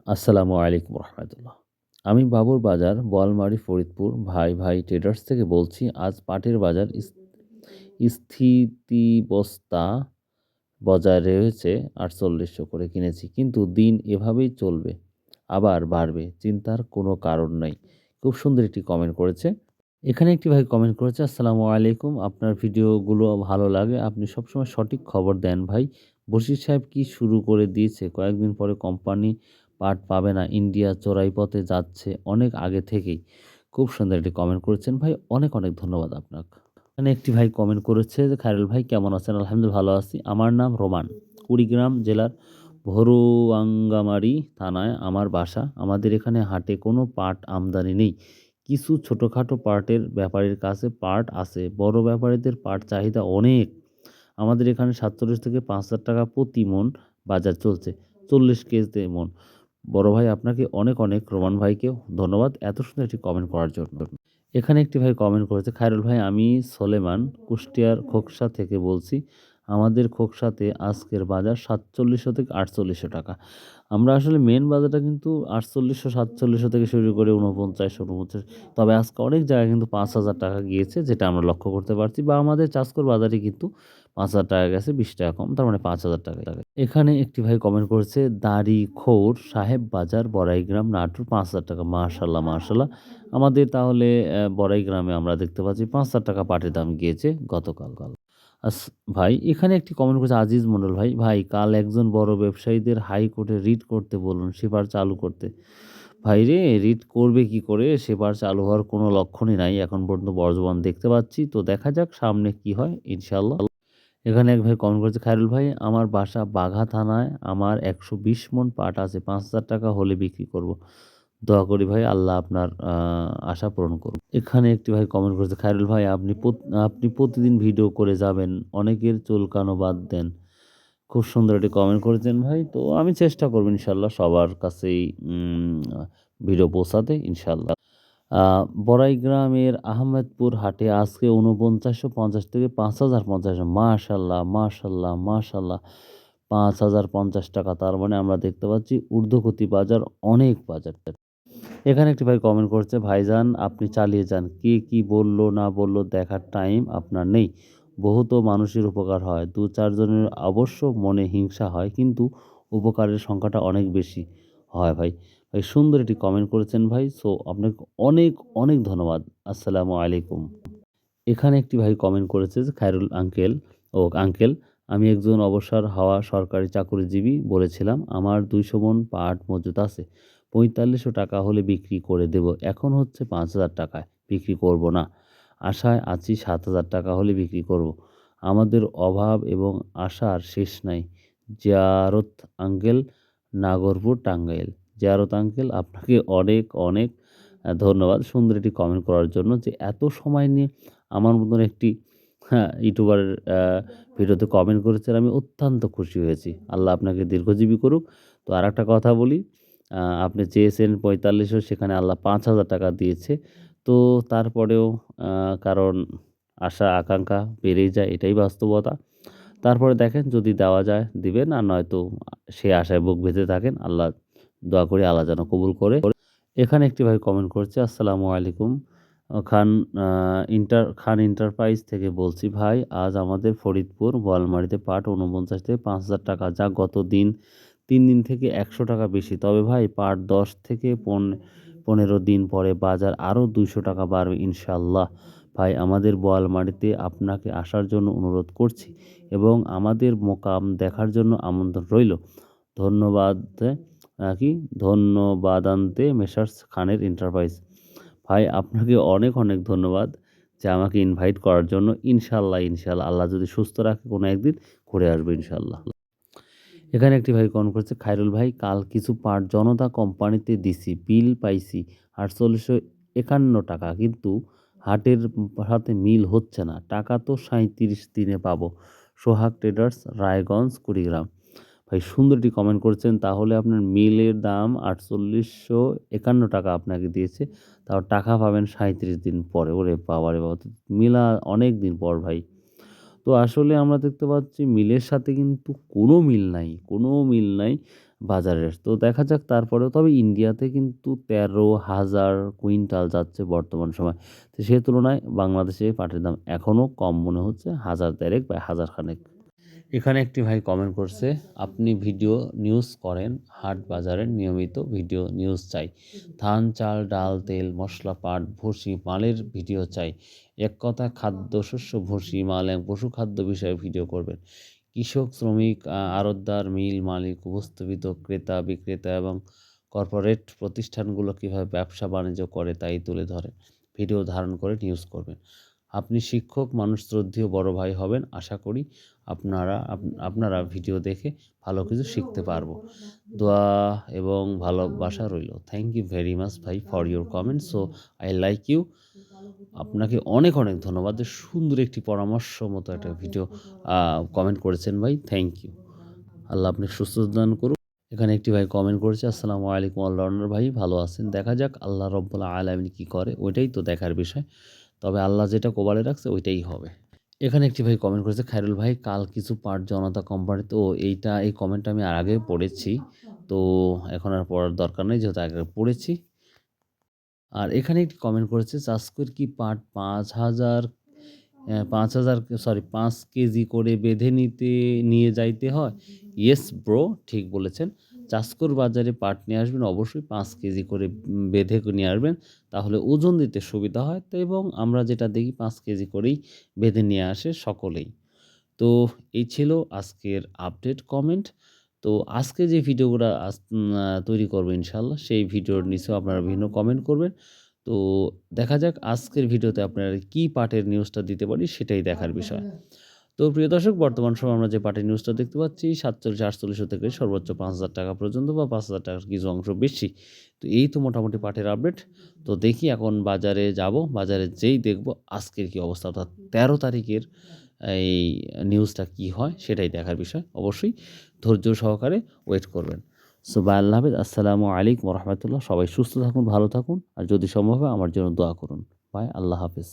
আসসালামু আলাইকুম রহমতুল্লাহ। আমি বাবুর বাজার, বোয়ালমারী, ফরিদপুর ভাই ট্রেডার্স থেকে বলছি। আজ পাটের বাজার স্থিতিবস্তা বজায় রয়েছে। ৪৮০০ করে কিনেছি, কিন্তু দিন এভাবেই চলবে, আবার বাড়বে, চিন্তার কোনো কারণ নাই। খুব সুন্দর একটি কমেন্ট করেছে। এখানে একটি ভাই কমেন্ট করেছে, আসসালামু আলাইকুম, আপনার ভিডিওগুলো ভালো লাগে, আপনি সবসময় সঠিক খবর দেন ভাই। বশির সাহেব কি শুরু করে দিয়েছে? কয়েকদিন পরে কোম্পানি পাট পাবে না, ইন্ডিয়া চোরাই পথে যাচ্ছে অনেক আগে থেকেই। খুব সুন্দর একটি কমেন্ট করেছেন ভাই, অনেক অনেক ধন্যবাদ আপনাকে। এখানে একটি ভাই কমেন্ট করেছে যে, খায়রুল ভাই কেমন আছেন? আলহামদুলিল্লাহ ভালো আছি। আমার নাম রোমান, কুড়িগ্রাম জেলার ভরুয়াঙ্গামারী থানায় আমার বাসা। আমাদের এখানে হাটে কোনো পাট আমদানি নেই। কিছু ছোটোখাটো পাটের ব্যাপারীর কাছে পাট আছে, বড় ব্যাপারীদের পাট চাহিদা অনেক। আমাদের এখানে ৪৭ থেকে ৫,০০০ টাকা প্রতি মন বাজার চলছে, ৪০ কেজিতে মন। বড় ভাই আপনাকে অনেক অনেক, রোমান ভাইকেও ধন্যবাদ এত সুন্দর একটি কমেন্ট করার জন্য। এখানে একটি ভাই কমেন্ট করেছে, খায়রুল ভাই আমি সোলেমান কুষ্টিয়ার খোকসা থেকে বলছি। আমাদের খোকসাতে আজকের বাজার ৪৭০০ থেকে ৪৮০০ টাকা। আমরা আসলে মেন বাজারটা কিন্তু ৪৮০০ ৪৭০০ থেকে শুরু করে ৪৯ ৪৯। তবে আজকে অনেক জায়গায় কিন্তু ৫,০০০ টাকা গিয়েছে, যেটা আমরা লক্ষ্য করতে পারছি, বা আমাদের চাষকর বাজারে কিন্তু ৫,০০০ টাকা গেছে, ২০ টাকা কম, তার মানে ৫,০০০ টাকা। এখানে একটি ভাই কমেন্ট করেছে, দাড়িখোর সাহেব বাজার, বড়াইগ্রাম, নাটোর, ৫,০০০ টাকা। মাশাল্লাহ মাশাল্লাহ। আমাদের তাহলে বড়াইগ্রামে আমরা দেখতে পাচ্ছি ৫,০০০ টাকা পাটের দাম গিয়েছে গতকাল। আস ভাই এখানে একটি কমেন্ট করেছে আজিজ মন্ডল ভাই, ভাই কাল একজন বড় ব্যবসায়ীদের হাইকোর্টে রিট করতে বলুন, সেবার চালু করতে। ভাই রে, রিট করবে কি করে? সেবার চালু হওয়ার কোনো লক্ষণই নাই এখন পর্যন্ত, বর্তমান দেখতে পাচ্ছি। তো দেখা যাক সামনে কি হয়, ইনশাল্লাহ। এখানে এক ভাই কমেন্ট করেছে, খায়রুল ভাই আমার বাসা বাঘা থানায়, আমার ১২০ মন পাট আছে, ৫,০০০ টাকা হলে বিক্রি করব। দোয়া করি ভাই, আল্লাহ আপনার আশা পূরণ করুন। এখানে একটি ভাই কমেন্ট করেছে, খায়রুল ভাই আপনি প্রতিদিন ভিডিও করে যাবেন, অনেকের চুলকানো বাদ দেন। খুব সুন্দর একটি কমেন্ট করেছেন ভাই। তো আমি চেষ্টা করব ইনশাল্লাহ সবার কাছেই ভিডিও পৌঁছাতে ইনশাল্লাহ। বড়াই গ্রামের আহমেদপুর হাটে আজকে ৪৯৫০ থেকে ৫,০৫০। মাশাল্লাহ মাশাল্লাহ মাশাল্লাহ। ৫,০৫০ টাকা, তার মানে আমরা দেখতে পাচ্ছি ঊর্ধ্বগতি বাজার, অনেক বাজার। এখানে একটি ভাই কমেন্ট করছে, ভাইজান আপনি চালিয়ে যান, কে কি বলল না বলল দেখার টাইম আপনার নেই। বহুত মানুষের উপকার হয়, ২-৪ জনের অবশ্য মনে হিংসা হয়, কিন্তু উপকারের সংখ্যাটা অনেক বেশি হয় ভাই। ভাই সুন্দর একটি কমেন্ট করেছেন ভাই। সো আপনাকে অনেক অনেক ধন্যবাদ। আসসালামু আলাইকুম। এখানে একটি ভাই কমেন্ট করেছে যে, খায়রুল আঙ্কেল, আমি একজন অবসর হওয়া সরকারি চাকুরিজীবী, বলেছিলাম আমার ২০০ মন পাট মজুত আছে, ৪৫০০ টাকা হলে বিক্রি করে দেব। এখন হচ্ছে ৫,০০০ টাকায়, বিক্রি করব না। আশায় আছি ৭,০০০ টাকা হলে বিক্রি করব। আমাদের অভাব এবং আশার শেষ নাই। জিয়ারত আঙ্কেল, নাগরপুর, টাঙ্গাইল। জিয়ারত আঙ্কেল আপনাকে অনেক অনেক ধন্যবাদ সুন্দর একটি কমেন্ট করার জন্য, যে এত সময় নিয়ে আমার মতন একটি ইউটিউবারের ভিডিওতে কমেন্ট করেছেন। আমি অত্যন্ত খুশি হয়েছি। আল্লাহ আপনাকে দীর্ঘজীবী করুক। তো আরেকটা কথা বলি, আপনি চেয়েছেন ৪৫০০, সেখানে আল্লাহ ৫,০০০ টাকা দিয়েছে। তো তারপরেও কারণ আশা আকাঙ্ক্ষা বেড়েই যায়, এটাই বাস্তবতা। তারপরে দেখেন যদি দেওয়া যায় দিবেন, আর নয়তো সে আশায় বুক বেঁধে থাকেন। আল্লাহ, দোয়া করি আল্লাহ যেন কবুল করে। এখানে একটি ভাই কমেন্ট করেছে, আসসালামু আলাইকুম, খান এন্টারপ্রাইজ থেকে বলছি ভাই, আজ আমাদের ফরিদপুর বোয়ালমারীতে পাট ৪৯ থেকে ৫,০০০ টাকা, যা গত ৩ দিন থেকে ১০০ টাকা বেশি। তবে ভাই পাট ১০ থেকে ১৫ দিন পরে বাজার আরও ২০০ টাকা বাড়বে ইনশাল্লাহ। ভাই আমাদের বোয়ালমারীতে আপনাকে আসার জন্য অনুরোধ করছি, এবং আমাদের মোকাম দেখার জন্য আমন্ত্রণ রইল। ধন্যবাদ। কি ধন্যবাদান্তে মেসার্স খানের এন্টারপ্রাইজ। ভাই আপনাকে অনেক অনেক ধন্যবাদ যে আমাকে ইনভাইট করার জন্য। ইনশাল্লাহ ইনশাল্লাহ আল্লাহ যদি সুস্থ রাখে কোনো একদিন ঘুরে আসবো ইনশাল্লাহ। এখানে একটি ভাই কমেন্ট করেছে, খায়রুল ভাই কাল কিছু পাট জনতা কোম্পানিতে দিছি, বিল পাইছি ৪৮৫১ টাকা, কিন্তু হাটের সাথে মিল হচ্ছে না। টাকা তো ৩৭ দিনে পাবো। সোহাগ ট্রেডার্স, রায়গঞ্জ, কুড়িগ্রাম। ভাই সুন্দর একটি কমেন্ট করেছেন। তাহলে আপনার মিলের দাম ৪৮৫১ টাকা আপনাকে দিয়েছে, তাও টাকা পাবেন ৩৭ দিন পরে। ওরে বাবা রে বাবা! মিলা অনেক দিন পর ভাই। তো আসলে আমরা দেখতে পাচ্ছি মিলের সাথে কিন্তু কোনো মিল নাই, কোনো মিল নাই। বাজারের। তো দেখা যাক তারপরেও, তবে ইন্ডিয়াতে কিন্তু ১৩,০০০ কুইন্টাল যাচ্ছে বর্তমান সময়। তো সে তুলনায় বাংলাদেশে পাটের দাম এখনও কম মনে হচ্ছে, ১,০০০ দেড়েক বা ১,০০০ খানেক। এখানে একটি ভাই কমেন্ট করছে, আপনি ভিডিও নিউজ করেন, হাট বাজারের নিয়মিত ভিডিও নিউজ চাই। ধান, চাল, ডাল, তেল, মশলা, পাট, ভুসি, মালের ভিডিও চাই। এক কথায় খাদ্যশস্য, ভুসি, মাল এবং পশুখাদ্য বিষয়ে ভিডিও করবেন। কৃষক, শ্রমিক, আড়তদার, মিল মালিক, উপস্থাপিত ক্রেতা, বিক্রেতা এবং কর্পোরেট প্রতিষ্ঠানগুলো কীভাবে ব্যবসা-বাণিজ্য করে তাই তুলে ধরেন। ভিডিও ধারণ করে নিউজ করবেন। আপনি শিক্ষক, মানুষ শ্রদ্ধেয় বড় ভাই হবেন। আশা করি আপনারা ভিডিও দেখে ভালো কিছু শিখতে পারবো। দোয়া এবং ভালোবাসা রইল। থ্যাংক ইউ ভেরি মাচ ভাই for your comment. So I like you. আপনাকে অনেক, অনেক ধন্যবাদ যে সুন্দর একটি পরামর্শ মতো একটা ভিডিও কমেন্ট করেছেন ভাই। Thank you. আল্লাহ আপনাকে সুস্থতা দান করুক। এখানে একটি ভাই কমেন্ট করেছে, আসসালামু আলাইকুম অলরাউন্ডার ভাই, ভালো আছেন? দেখা যাক আল্লাহ রব্বুল আলামিন কি করে, ওইটাই তো দেখার বিষয়। তবে আল্লাহ যেটা কপালে রাখছে ওইটাই হবে। এখানে একটি ভাই কমেন্ট করেছে, খায়রুল ভাই কাল কিছু পার্ট জনতা কোম্পানিতে, ও এই কমেন্টটা আমি আর আগে পড়েছি। তো এখন আর পড়ার দরকার নেই যেহেতু আগে পড়েছি। আর এখানে একটি কমেন্ট করেছে, চাষকর কি পাট ৫ কেজি করে বেঁধে নিয়ে যাইতে হয়? ইয়েস ব্রো, ঠিক বলেছেন। চাষকর বাজারে পাট নিয়ে আসবেন অবশ্যই ৫ কেজি করে বেঁধে নিয়ে আসবেন, তাহলে ওজন দিতে সুবিধা হয়। তো এবং আমরা যেটা দেখি ৫ কেজি করেই বেঁধে নিয়ে আসে সকলেই। তো এই ছিল আজকের আপডেট কমেন্ট। তো আজকে যে ভিডিওগুলা তৈরি করবো ইনশাআল্লাহ, সেই ভিডিওর নিচেও আপনারা বিভিন্ন কমেন্ট করবেন। তো দেখা যাক আজকের ভিডিওতে আপনারা কি পার্টের নিউজটা দিতে পারি সেটাই দেখার বিষয়। তো প্রিয় দর্শক, বর্তমান সময়ে আমরা যে পার্টের নিউজটা দেখতে পাচ্ছি ৪৭-৪৮ থেকে সর্বোচ্চ ৫,০০০ টাকা পর্যন্ত বা ৫,০০০ টাকার কিছু অংশ বেশি। তো এই তো মোটামুটি পার্টের আপডেট। তো দেখি এখন বাজারে যাব, বাজারে যেই দেখব আজকের কি অবস্থা, অর্থাৎ ১৩ তারিখের এই নিউজটা কি হয় সেটাই দেখার বিষয়। অবশ্যই ধৈর্য সহকারে ওয়েট করবেন। সো বাই, আল্লাহ হাফেজ। আসসালামু আলাইকুম ওয়া রাহমাতুল্লাহ। সবাই সুস্থ থাকুন, ভালো থাকুন। আর যদি সম্ভব হয় আমার জন্য দোয়া করুন। বাই, আল্লাহ হাফেজ।